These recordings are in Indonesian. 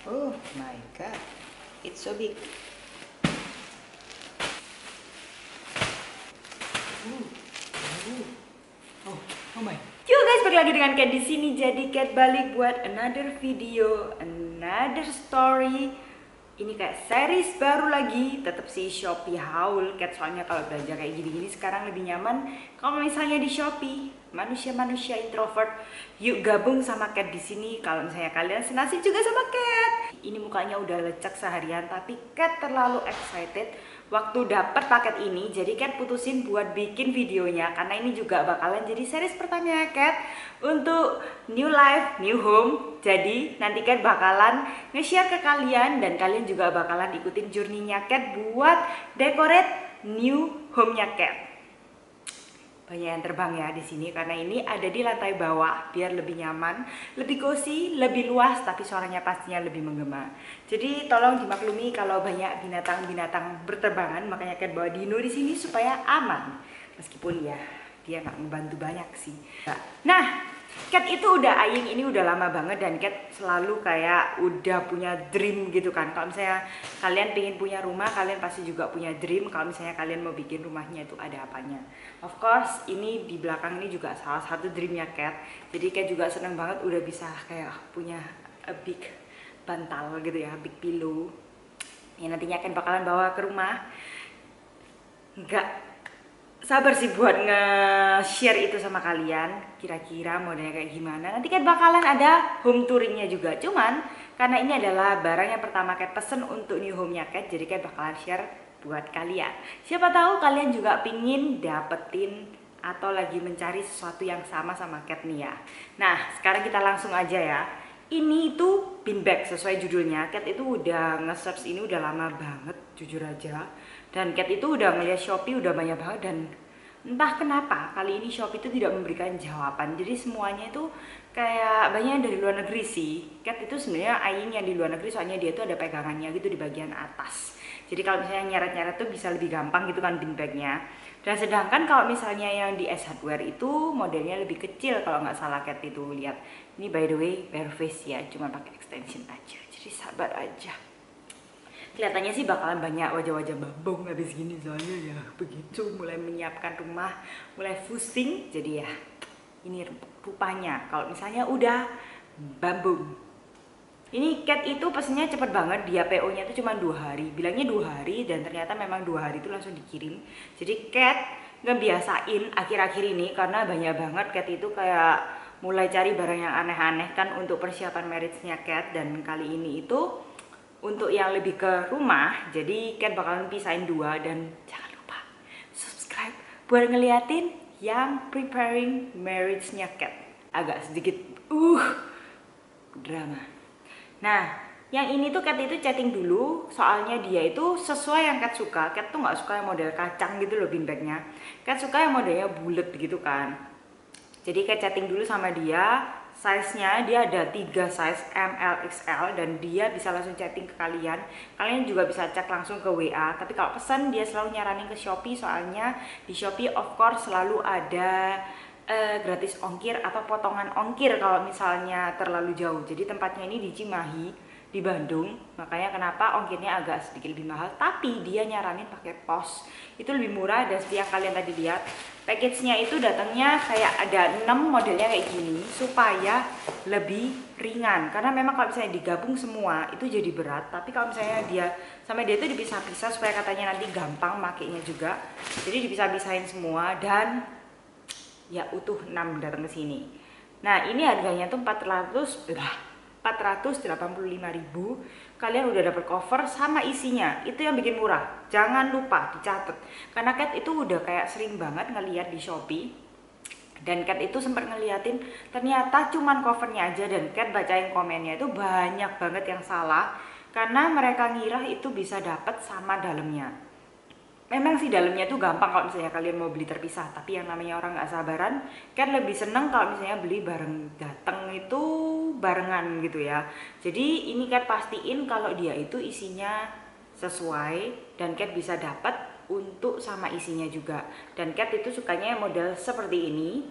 Oh my god, it's so big. Oh my. Yo guys, balik lagi dengan Cat di sini. Jadi Cat balik buat another video, another story. Ini kayak series baru lagi, tetap si Shopee haul Cat, soalnya kalau belanja kayak gini-gini sekarang lebih nyaman kalau misalnya di Shopee. Manusia-manusia introvert, yuk gabung sama Cat di sini. Kalau misalnya kalian senasib juga sama Cat. Ini mukanya udah lecek seharian, tapi Cat terlalu excited waktu dapat paket ini. Jadi Cat putusin buat bikin videonya karena ini juga bakalan jadi series pertama Cat untuk new life, new home. Jadi nanti Cat bakalan nge-share ke kalian dan kalian juga bakalan ikutin journey-nya Cat buat decorate new home-nya Cat. Banyak yang terbang ya di sini karena ini ada di lantai bawah biar lebih nyaman, lebih cozy, lebih luas, tapi suaranya pastinya lebih menggema. Jadi tolong dimaklumi kalau banyak binatang-binatang berterbangan, makanya Cat bawa Dino di sini supaya aman. Meskipun ya dia nggak membantu banyak sih. Nah, Cat itu udah eyeing ini udah lama banget dan Cat selalu kayak udah punya dream gitu kan. Kalau misalnya kalian pengen punya rumah, kalian pasti juga punya dream. Kalau misalnya kalian mau bikin rumahnya itu ada apanya. Of course, ini di belakang ini juga salah satu dreamnya Cat. Jadi Cat juga seneng banget udah bisa kayak punya a big bantal gitu ya, big pillow. Yang nantinya Cat bakalan bawa ke rumah. Enggak sabar sih buat nge-share itu sama kalian. Kira-kira modelnya kayak gimana. Nanti kan bakalan ada home touringnya juga. Cuman karena ini adalah barang yang pertama Cat pesen untuk new home-nya Cat, jadi Cat bakalan share buat kalian. Siapa tahu kalian juga pingin dapetin atau lagi mencari sesuatu yang sama Cat nih ya. Nah, sekarang kita langsung aja ya. Ini itu bin bag sesuai judulnya. Cat itu udah nge-search ini udah lama banget, jujur aja. Dan Cat itu udah ngeliat Shopee udah banyak banget dan entah kenapa kali ini Shopee itu tidak memberikan jawaban. Jadi semuanya itu kayak banyak yang dari luar negeri sih. Cat itu sebenarnya eyeing yang di luar negeri soalnya dia tuh ada pegangannya gitu di bagian atas. Jadi kalau misalnya nyeret-nyeret tuh bisa lebih gampang gitu kan bin bagnya. Dan sedangkan kalau misalnya yang di S Hardware itu modelnya lebih kecil kalau nggak salah Cat itu lihat. Ini by the way bare face ya, cuma pakai extension aja. Jadi sabar aja. Kelihatannya sih bakalan banyak wajah-wajah babong habis gini soalnya ya begitu mulai menyiapkan rumah, mulai pusing. Jadi ya ini rupanya kalau misalnya udah bambung. Ini Cat itu pesennya cepet banget, dia PO-nya itu cuma 2 hari. Bilangnya 2 hari dan ternyata memang 2 hari itu langsung dikirim. Jadi Cat ngebiasain akhir-akhir ini karena banyak banget Cat itu kayak mulai cari barang yang aneh-aneh kan untuk persiapan marriage-nya Cat. Dan kali ini itu untuk yang lebih ke rumah, jadi Cat bakalan pisahin 2 dan jangan lupa subscribe buat ngeliatin yang preparing marriage-nya Cat. Agak sedikit drama. Nah, yang ini tuh Cat itu chatting dulu, soalnya dia itu sesuai yang Cat suka. Cat tuh nggak suka yang model kacang gitu loh bin bagnya. Cat suka yang modelnya bulat gitu kan. Jadi Cat chatting dulu sama dia. Size-nya dia ada 3 size M, L, XL dan dia bisa langsung chatting ke kalian. Kalian juga bisa cek langsung ke WA. Tapi kalau pesan dia selalu nyaranin ke Shopee soalnya di Shopee of course selalu ada gratis ongkir atau potongan ongkir kalau misalnya terlalu jauh. Jadi tempatnya ini di Cimahi, di Bandung, makanya kenapa ongkirnya agak sedikit lebih mahal. Tapi dia nyaranin pakai pos, itu lebih murah. Dan seperti yang kalian tadi lihat, package-nya itu datangnya kayak ada 6 modelnya kayak gini supaya lebih ringan. Karena memang kalau misalnya digabung semua itu jadi berat. Tapi kalau misalnya dia sama dia itu dipisah-pisah supaya katanya nanti gampang makainya juga. Jadi dipisah-pisahin semua dan ya utuh 6 datang ke sini. Nah, ini harganya tuh 485.000. Kalian udah dapet cover sama isinya. Itu yang bikin murah. Jangan lupa dicatat. Karena Cat itu udah kayak sering banget ngeliat di Shopee. Dan Cat itu sempat ngeliatin ternyata cuman covernya aja dan Cat bacain komennya itu banyak banget yang salah karena mereka ngira itu bisa dapet sama dalamnya. Memang sih dalamnya tuh gampang kalau misalnya kalian mau beli terpisah, tapi yang namanya orang nggak sabaran kan lebih seneng kalau misalnya beli bareng dateng itu barengan gitu ya. Jadi ini Cat pastiin kalau dia itu isinya sesuai dan Cat bisa dapat untuk sama isinya juga. Dan Cat itu sukanya model seperti ini.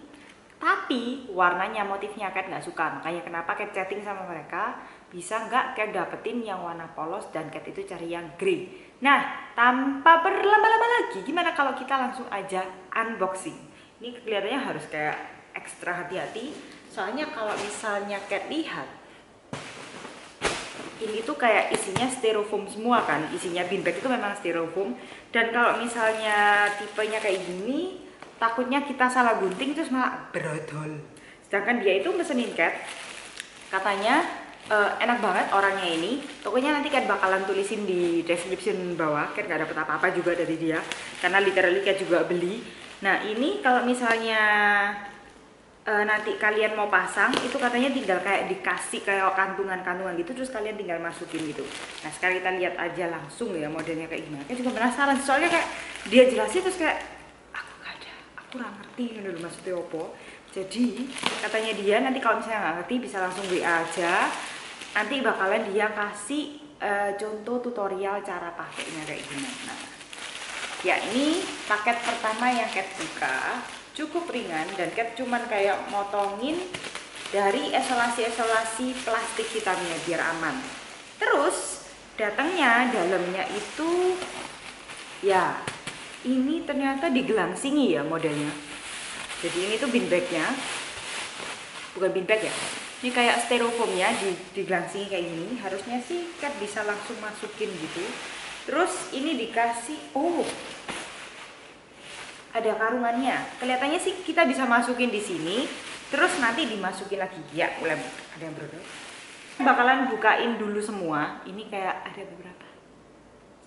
Tapi warnanya, motifnya Cat nggak suka. Makanya kenapa Cat chatting sama mereka bisa nggak Cat dapetin yang warna polos dan Cat itu cari yang grey. Nah, tanpa berlama-lama lagi, gimana kalau kita langsung aja unboxing? Ini kelihatannya harus kayak ekstra hati-hati, soalnya kalau misalnya Cat lihat, ini tuh kayak isinya styrofoam semua kan, isinya bin bag itu memang styrofoam. Dan kalau misalnya tipenya kayak gini, takutnya kita salah gunting terus malah brodol. Sedangkan dia itu mesenin Cat, katanya enak banget orangnya ini. Pokoknya nanti Cat bakalan tulisin di description bawah. Cat gak dapet apa-apa juga dari dia, karena literally Cat juga beli. Nah ini kalau misalnya nanti kalian mau pasang, itu katanya tinggal kayak dikasih kayak kantungan-kantungan gitu, terus kalian tinggal masukin gitu. Nah sekarang kita lihat aja langsung ya modelnya kayak gimana. Cat juga penasaran, soalnya kayak dia jelasin terus kayak aku nggak ngerti ini dulu maksudnya opo. Jadi katanya dia nanti kalau misalnya nggak ngerti bisa langsung WA aja, nanti bakalan dia kasih contoh tutorial cara pakainya kayak gimana. Ya ini paket pertama yang Cat buka, cukup ringan dan Cat cuman kayak motongin dari isolasi plastik hitamnya biar aman. Terus datangnya dalamnya itu ya ini ternyata digelangsingi ya modelnya. Jadi ini tuh bin bagnya, bukan bin bag ya, ini kayak styrofoamnya digelangsingi kayak gini. Harusnya sih Cat bisa langsung masukin gitu. Terus ini dikasih, ada karungannya. Kelihatannya sih kita bisa masukin di sini, terus nanti dimasukin lagi. Ya, mulai ada yang brodol. Bakalan bukain dulu semua. Ini kayak ada beberapa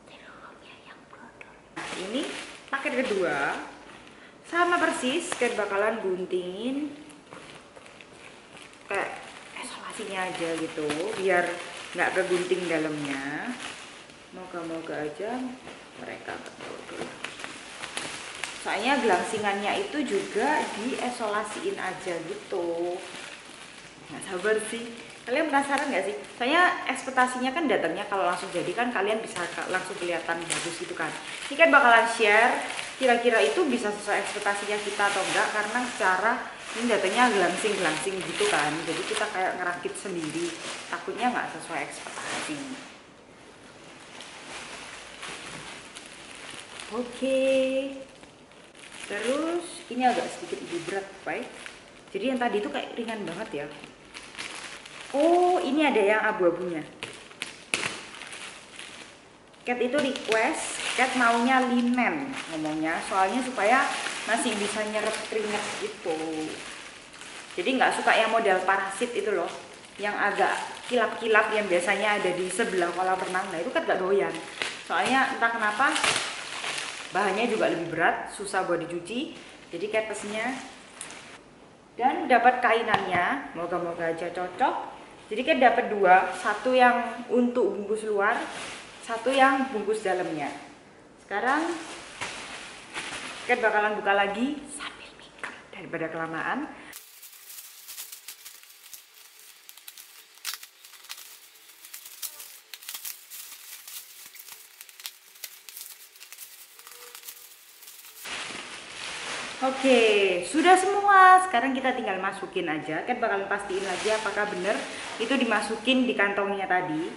styrofoamnya yang brodol. Nah, ini paket kedua sama persis, Cat bakalan guntingin kayak isolasinya aja gitu biar nggak kegunting dalamnya. Moga-moga aja mereka betul. Soalnya gelangsingannya itu juga diisolasiin aja gitu. Nggak sabar sih. Kalian penasaran nggak sih? Soalnya ekspektasinya kan datangnya kalau langsung jadi kan kalian bisa langsung kelihatan bagus gitu kan. Ini kan bakalan share kira-kira itu bisa sesuai ekspektasinya kita atau enggak, karena secara ini datanya gelangsing gitu kan. Jadi kita kayak ngerakit sendiri, takutnya nggak sesuai ekspektasi. Oke. Terus ini agak sedikit lebih berat, baik. Jadi yang tadi itu kayak ringan banget ya. Oh, ini ada yang abu-abunya. Cat itu request, Cat maunya linen ngomongnya, soalnya supaya masih bisa nyerap keringat gitu. Jadi nggak suka yang model parasit itu loh, yang agak kilap-kilap yang biasanya ada di sebelah kolam renang. Nah itu kan nggak doyan. Soalnya entah kenapa bahannya juga lebih berat, susah buat dicuci. Jadi Cat pesennya dan dapat kainannya, moga-moga aja cocok. Jadi Cat dapat dua, satu yang untuk bungkus luar, satu yang bungkus dalamnya. Sekarang Cat bakalan buka lagi sambil mikir daripada kelamaan. Oke, sudah semua. Sekarang kita tinggal masukin aja. Cat bakalan pastiin lagi apakah bener itu dimasukin di kantongnya tadi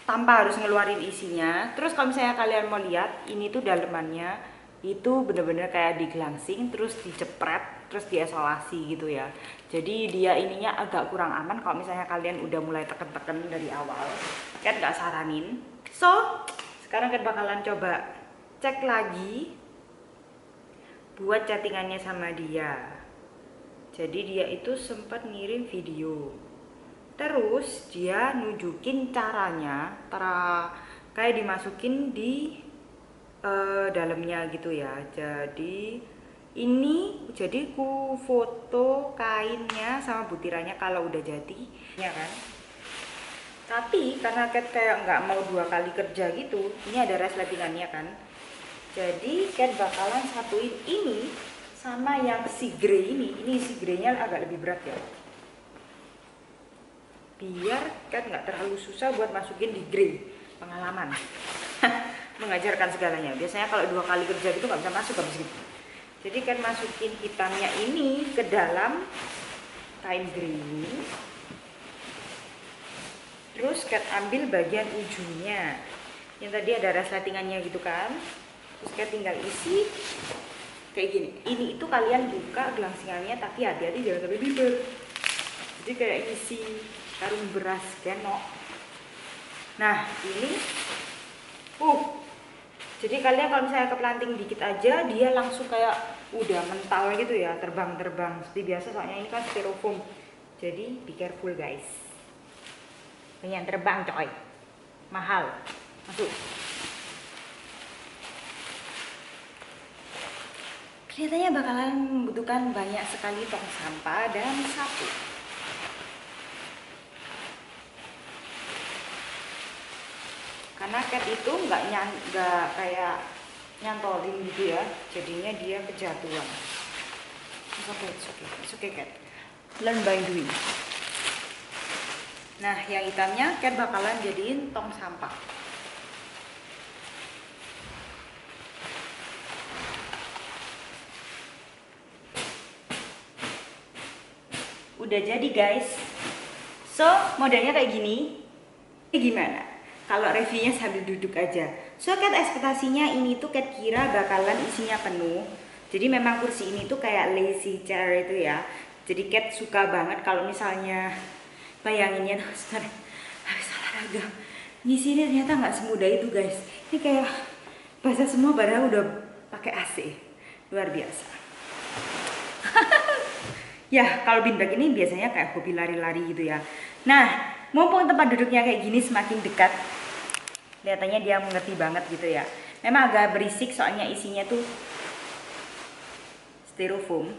tanpa harus ngeluarin isinya. Terus kalau misalnya kalian mau lihat, ini tuh dalemannya itu bener-bener kayak digelangsing, terus dicepret, terus diisolasi gitu ya. Jadi dia ininya agak kurang aman kalau misalnya kalian udah mulai teken-teken dari awal. Cat nggak saranin. So, sekarang Cat bakalan coba cek lagi buat chattingannya sama dia. Jadi dia itu sempat ngirim video, terus dia nunjukin caranya, kayak dimasukin di dalamnya gitu ya. Jadi ini jadi ku foto kainnya sama butirannya kalau udah jadi, ya kan. Tapi karena Cat kayak nggak mau 2 kali kerja gitu, ini ada resletingannya kan. Jadi Cat bakalan satuin ini sama yang si grey ini. Ini si greynya agak lebih berat ya. Biar Cat nggak terlalu susah buat masukin di grey. Pengalaman. Mengajarkan segalanya. Biasanya kalau 2 kali kerja gitu nggak bisa masuk habis gitu. Jadi Cat masukin hitamnya ini ke dalam kain grey ini. Terus Cat ambil bagian ujungnya yang tadi ada resletingannya gitu kan. Terus Cat tinggal isi kayak gini. Ini itu kalian buka gelangsingannya, tapi hati-hati jangan sampai biber. Jadi kayak isi karung beras kenok. Nah ini jadi kalian kalau misalnya keplanting dikit aja, dia langsung kayak udah mental gitu ya, terbang-terbang seperti biasa. Soalnya ini kan styrofoam, jadi be careful guys. Pengen terbang coy, mahal. Masuk. Kelihatannya bakalan membutuhkan banyak sekali tong sampah dan sapu. Karena Cat itu nggak kayak nyantolin gitu ya, jadinya dia kejatuhan. It's okay Cat. Learn by doing. Nah, yang hitamnya Cat bakalan jadiin tong sampah. Udah jadi guys. So, modelnya kayak gini. Gimana? Kalau reviewnya sambil duduk aja. So Cat ekspektasinya ini tuh Cat kira bakalan isinya penuh. Jadi memang kursi ini tuh kayak lazy chair itu ya. Jadi Cat suka banget kalau misalnya bayanginnya tuh habis olahraga. Ngisinya ternyata nggak semudah itu guys. Ini kayak basah semua padahal udah pakai AC. Luar biasa. Ya kalau beanbag ini biasanya kayak hobi lari-lari gitu ya. Nah mumpung tempat duduknya kayak gini semakin dekat, kelihatannya dia mengerti banget gitu ya. Memang agak berisik soalnya isinya tuh styrofoam.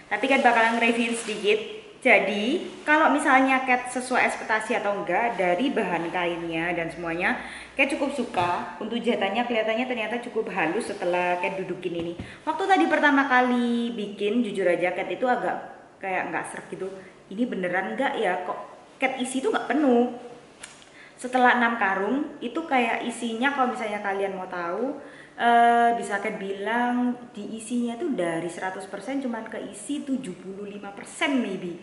Tapi Cat bakalan nge-review sedikit. Jadi kalau misalnya Cat sesuai ekspektasi atau enggak dari bahan kainnya dan semuanya, Cat cukup suka. Untuk jahitannya kelihatannya ternyata cukup halus setelah Cat dudukin ini. Waktu tadi pertama kali bikin, jujur aja Cat itu agak kayak nggak srek gitu. Ini beneran enggak ya, kok Cat isi itu nggak penuh. Setelah 6 karung itu kayak isinya, kalau misalnya kalian mau tahu, bisa Cat bilang diisinya tuh dari 100% cuman keisi 75% maybe.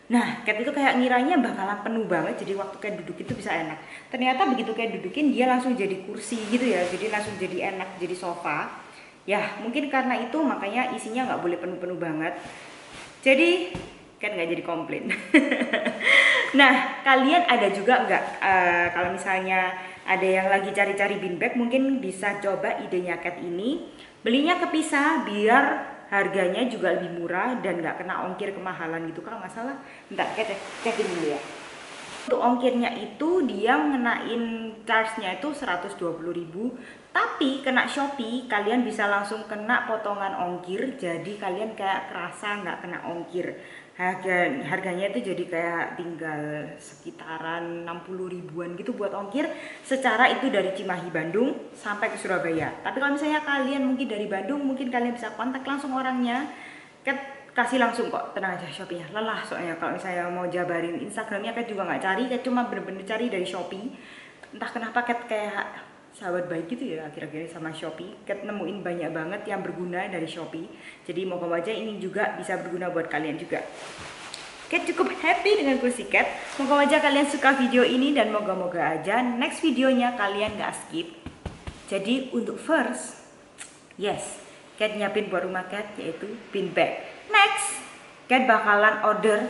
Nah Cat itu kayak ngiranya bakalan penuh banget, jadi waktu Cat duduk itu bisa enak. Ternyata begitu Cat dudukin dia langsung jadi kursi gitu ya, jadi langsung jadi enak, jadi sofa. Ya mungkin karena itu makanya isinya nggak boleh penuh-penuh banget. Jadi Cat nggak jadi komplain. Nah kalian ada juga nggak kalau misalnya ada yang lagi cari-cari beanbag, mungkin bisa coba idenya Cat ini. Belinya kepisah biar harganya juga lebih murah dan nggak kena ongkir kemahalan gitu. Kalau nggak salah, bentar Cat cekin dulu ya. Untuk ongkirnya itu dia ngenain charge-nya itu 120.000, tapi kena Shopee kalian bisa langsung kena potongan ongkir, jadi kalian kayak kerasa nggak kena ongkir. Harganya itu jadi kayak tinggal sekitaran 60 ribuan gitu buat ongkir, secara itu dari Cimahi Bandung sampai ke Surabaya. Tapi kalau misalnya kalian mungkin dari Bandung, mungkin kalian bisa kontak langsung orangnya, kasih langsung kok, tenang aja. Shopee-nya lelah soalnya kalau misalnya mau jabarin Instagramnya Cat juga nggak cari, Cat cuma bener-bener cari dari Shopee. Entah kenapa Cat kayak sahabat baik gitu ya akhir-akhir sama Shopee. Cat nemuin banyak banget yang berguna dari Shopee. Jadi moga aja ini juga bisa berguna buat kalian juga. Cat cukup happy dengan kursi Cat. Moga aja kalian suka video ini dan moga-moga aja next videonya kalian gak skip. Jadi untuk first, yes, Cat nyiapin buat rumah Cat yaitu beanbag. Next, Cat bakalan order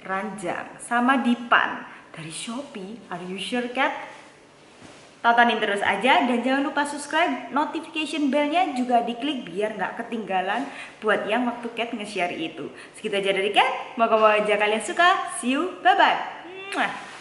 ranjang sama dipan dari Shopee. Are you sure Cat? Tontonin terus aja dan jangan lupa subscribe, notification bellnya juga diklik biar nggak ketinggalan buat yang waktu Cat nge-share itu. Segitu aja dari Cat, moga-moga aja kalian suka. See you, bye-bye.